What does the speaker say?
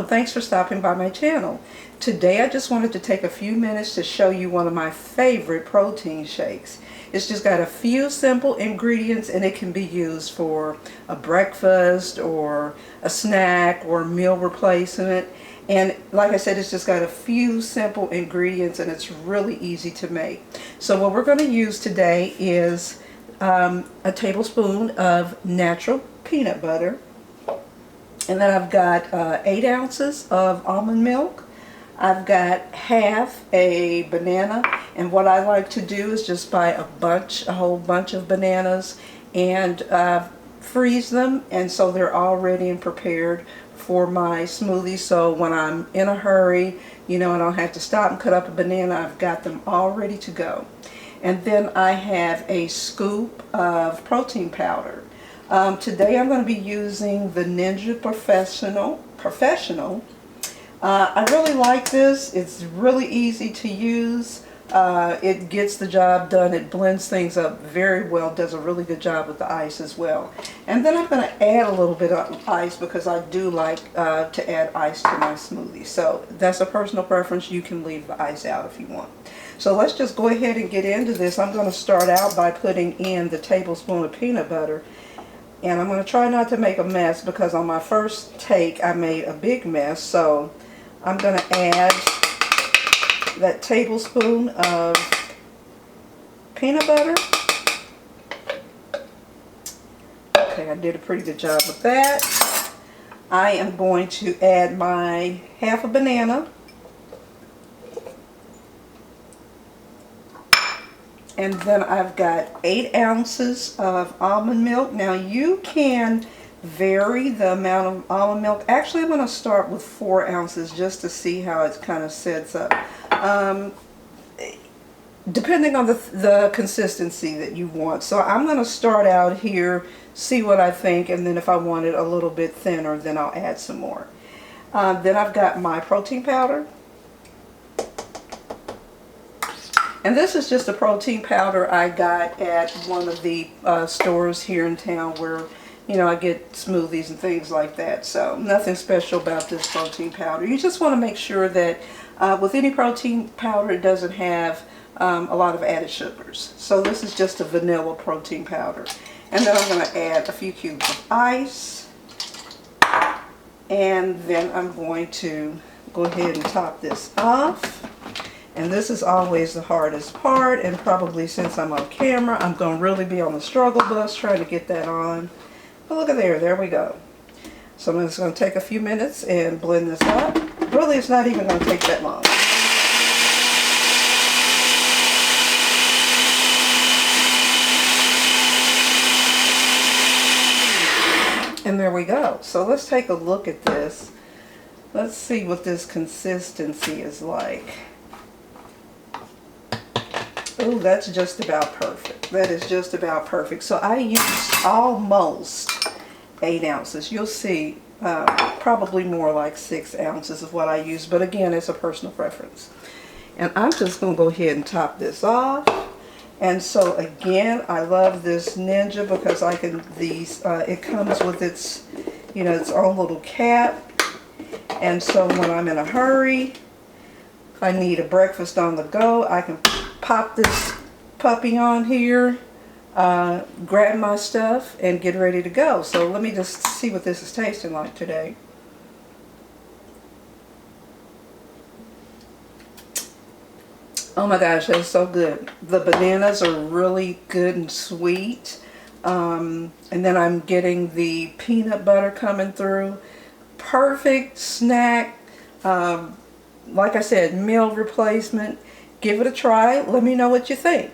Hello, thanks for stopping by my channel. Today I just wanted to take a few minutes to show you one of my favorite protein shakes. It's just got a few simple ingredients and it can be used for a breakfast or a snack or meal replacement. And like I said, it's just got a few simple ingredients and it's really easy to make. So what we're going to use today is a tablespoon of natural peanut butter. And then I've got 8 ounces of almond milk. I've got half a banana, and what I like to do is just buy a whole bunch of bananas and freeze them, and so they're all ready and prepared for my smoothie. So when I'm in a hurry, I don't have to stop and cut up a banana. I've got them all ready to go. And then I have a scoop of protein powder. Today I'm going to be using the Ninja Professional. I really like this. It's really easy to use. It gets the job done. It blends things up very well. Does a really good job with the ice as well. And then I'm going to add a little bit of ice because I do like to add ice to my smoothie. So that's a personal preference. You can leave the ice out if you want. So let's just go ahead and get into this. I'm going to start out by putting in the tablespoon of peanut butter. And I'm going to try not to make a mess because on my first take I made a big mess. So I'm going to add that tablespoon of peanut butter. Okay, I did a pretty good job with that. I am going to add my half a banana. And then I've got 8 ounces of almond milk. Now you can vary the amount of almond milk. Actually, I'm going to start with 4 ounces just to see how it kind of sets up. Depending on the consistency that you want. So I'm going to start out here, see what I think, and then if I want it a little bit thinner, then I'll add some more. Then I've got my protein powder. And this is just a protein powder I got at one of the stores here in town where, I get smoothies and things like that. So nothing special about this protein powder. You just want to make sure that with any protein powder it doesn't have a lot of added sugars. So this is just a vanilla protein powder. And then I'm going to add a few cubes of ice. And then I'm going to go ahead and top this off. And this is always the hardest part, and probably since I'm on camera, I'm going to really be on the struggle bus trying to get that on. But look at there we go. So I'm just going to take a few minutes and blend this up. Really, it's not even going to take that long. And there we go. So let's take a look at this. Let's see what this consistency is like. Oh, that's just about perfect. That is just about perfect. So I used almost 8 ounces. You'll see probably more like 6 ounces of what I use. But again, it's a personal preference. And I'm just going to go ahead and top this off. And so again, I love this Ninja because it comes with its, its own little cap. And so when I'm in a hurry, if I need a breakfast on the go, I can pop this puppy on here, grab my stuff, and get ready to go. So let me just see what this is tasting like today. Oh my gosh, that's so good. The bananas are really good and sweet. And then I'm getting the peanut butter coming through. Perfect snack. Like I said, meal replacement. Give it a try. Let me know what you think.